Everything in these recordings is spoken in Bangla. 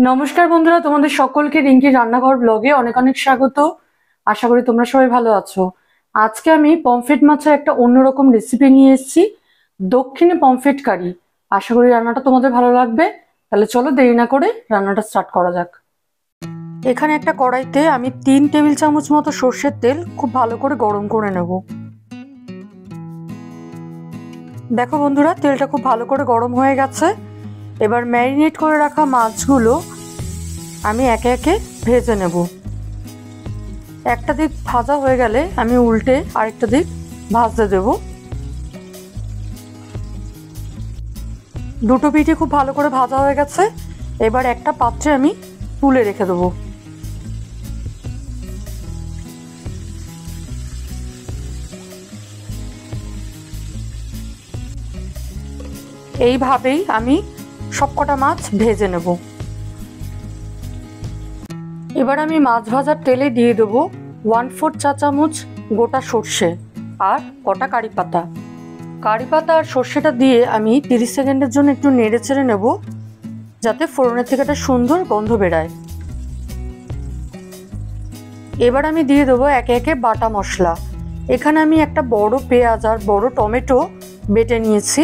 নমস্কার বন্ধুরা, তোমাদের সকলকে রিঙ্কি রান্নাঘর ব্লগে অনেক অনেক স্বাগত। আশা করি তোমরা সবাই ভালো আছো। আজকে আমি পমফ্রেট মাছের একটা অন্যরকম রেসিপি নিয়ে এসেছি, দক্ষিণে পমফ্রেট কারি। আশা করি রান্নাটা তোমাদের ভালো লাগবে। তাহলে চলো দেরি না করে রান্নাটা স্টার্ট করা যাক। এখানে একটা কড়াইতে আমি 3 টেবিল চামচ মতো সর্ষের তেল খুব ভালো করে গরম করে নেব। দেখো বন্ধুরা, তেলটা খুব ভালো করে গরম হয়ে গেছে। এবার ম্যারিনেট করে রাখা মাছগুলো আমি একে একে ভেজে নেব। একটা দিক ভাজা হয়ে গেলে আমি উল্টে আরেকটা দিক ভাজতে দেব। দুটো পিঠে খুব ভালো করে ভাজা হয়ে গেছে। এবার একটা পাত্রে আমি তুলে রেখে দেবো। এইভাবেই আমি সবকটা মাছ ভেজে নেব। এবার আমি মাছ ভাজার তেলে দিয়ে দেবো 1/4 চা চামচ গোটা সর্ষে আর কটা কারি পাতা। কারি পাতা আর সর্ষেটা দিয়ে আমি 30 সেকেন্ডের জন্য একটু নেড়ে চেড়ে নেব, যাতে ফোড়নের থেকে একটা সুন্দর গন্ধ বেরায়। এবার আমি দিয়ে দেবো একে একে বাটা মশলা। এখানে আমি একটা বড় পেঁয়াজ আর বড় টমেটো বেটে নিয়েছি।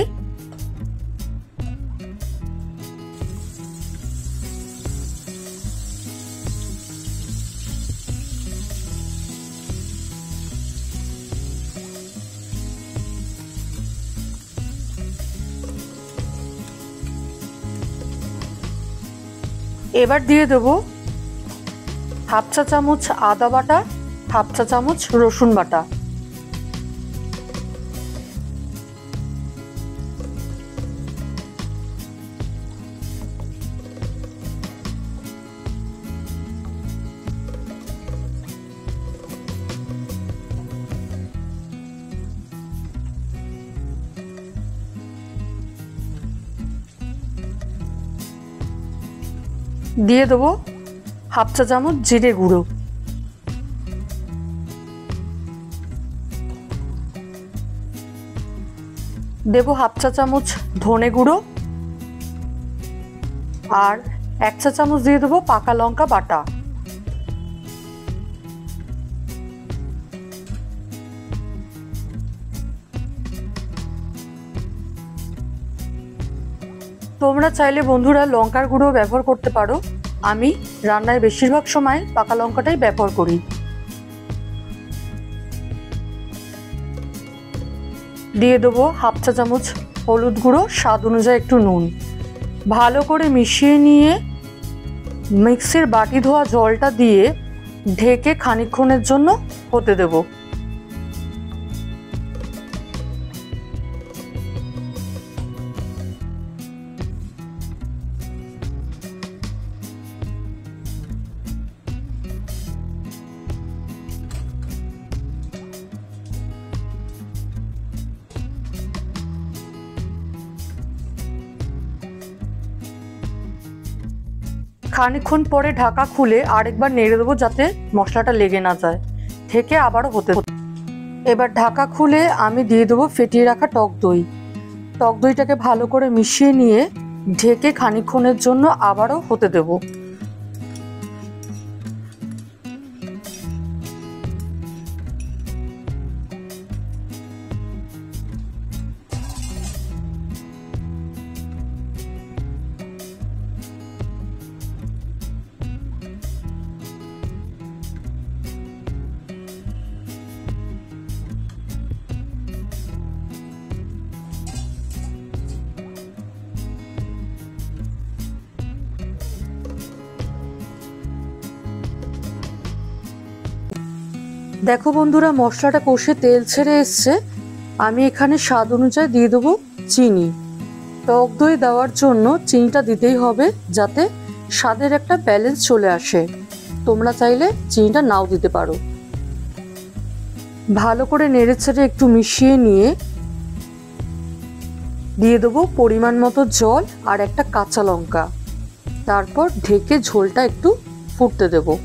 এবার দিয়ে দেবো 1/2 চা চামচ আদা বাটা, 1/2 চা চামচ রসুন বাটা। দিয়ে দেবো 1/2 চা চামচ জিরে গুঁড়ো। দেবো 1/2 চা চামচ ধনে গুঁড়ো আর 1 চা চামচ দিয়ে দেবো পাকা লঙ্কা বাটা। তোমরা চাইলে বন্ধুরা লঙ্কার গুঁড়ো ব্যবহার করতে পারো। আমি রান্নায় বেশিরভাগ সময় পাকা লঙ্কাটাই ব্যবহার করি। দিয়ে দেবো 1/2 চা চামচ হলুদ গুঁড়ো, স্বাদ অনুযায়ী একটু নুন। ভালো করে মিশিয়ে নিয়ে মিক্সির বাটি ধোয়া জলটা দিয়ে ঢেকে খানিকক্ষণের জন্য হতে দেবো। খানিকক্ষণ পরে ঢাকা খুলে আরেকবার নেড়ে দেবো, যাতে মশলাটা লেগে না যায়। ঢেকে আবারও হতে। এবার ঢাকা খুলে আমি দিয়ে দেবো ফেটিয়ে রাখা টক দই। টক দইটাকে ভালো করে মিশিয়ে নিয়ে ঢেকে খানিকক্ষণের জন্য আবারও হতে দেবো। দেখো বন্ধুরা, মশলাটা কষে তেল ছেড়ে এসছে। আমি এখানে স্বাদ অনুযায়ী দিয়ে দেবো চিনি। টক দই দেওয়ার জন্য চিনিটা দিতেই হবে, যাতে স্বাদের একটা ব্যালেন্স চলে আসে। তোমরা চাইলে চিনিটা নাও দিতে পারো। ভালো করে নেড়ে ছেড়ে একটু মিশিয়ে নিয়ে দিয়ে দেবো পরিমাণ মতো জল আর একটা কাঁচা লঙ্কা। তারপর ঢেকে ঝোলটা একটু ফুটতে দেবো।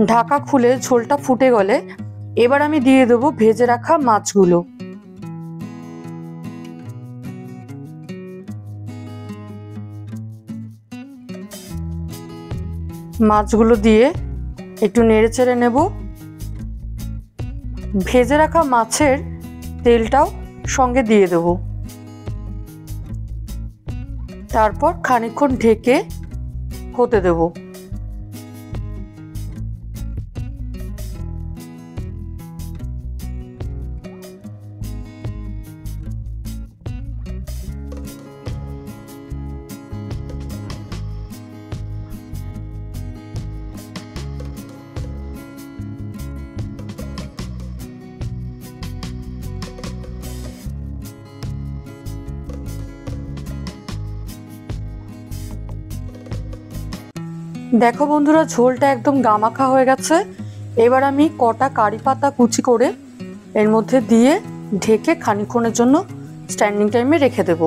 ঢাকা খুলে ঝোলটা ফুটে গেলে এবার আমি দিয়ে দেবো ভেজে রাখা মাছগুলো। মাছগুলো দিয়ে একটু নেড়ে চেড়ে নেব। ভেজে রাখা মাছের তেলটাও সঙ্গে দিয়ে দেব। তারপর খানিকক্ষণ ঢেকে হতে দেব। দেখো বন্ধুরা, ঝোলটা একদম গামাখা হয়ে গেছে। এবার আমি কটা কারি পাতা কুচি করে এর মধ্যে দিয়ে ঢেকে খানিকক্ষণের জন্য স্ট্যান্ডিং টাইমে রেখে দেব।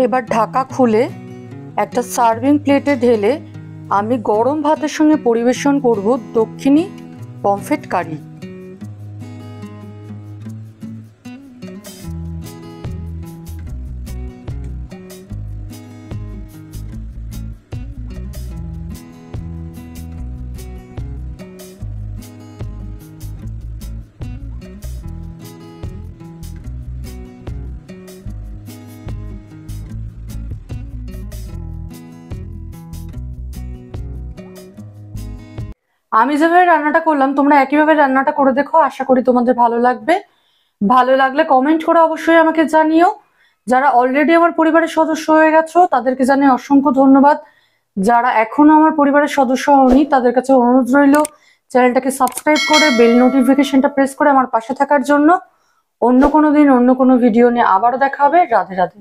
এবার ঢাকা খুলে একটা সার্ভিং প্লেটে ঢেলে আমি গরম ভাতের সঙ্গে পরিবেশন করব দক্ষিণী পমফ্রেট কারি। আমি যেভাবে রান্নাটা করলাম তোমরা একইভাবে রান্নাটা করে দেখো, আশা করি তোমাদের ভালো লাগবে। ভালো লাগলে কমেন্ট করে অবশ্যই আমাকে জানিও। যারা অলরেডি আমার পরিবারের সদস্য হয়ে গেছো তাদেরকে জানাই অসংখ্য ধন্যবাদ। যারা এখনো আমার পরিবারের সদস্য হয়নি তাদের কাছে অনুরোধ রইল চ্যানেলটাকে সাবস্ক্রাইব করে বেল নোটিফিকেশনটা প্রেস করে আমার পাশে থাকার জন্য। অন্য কোনো দিন অন্য কোনো ভিডিও নিয়ে আবারও দেখা হবে। রাধে রাধে।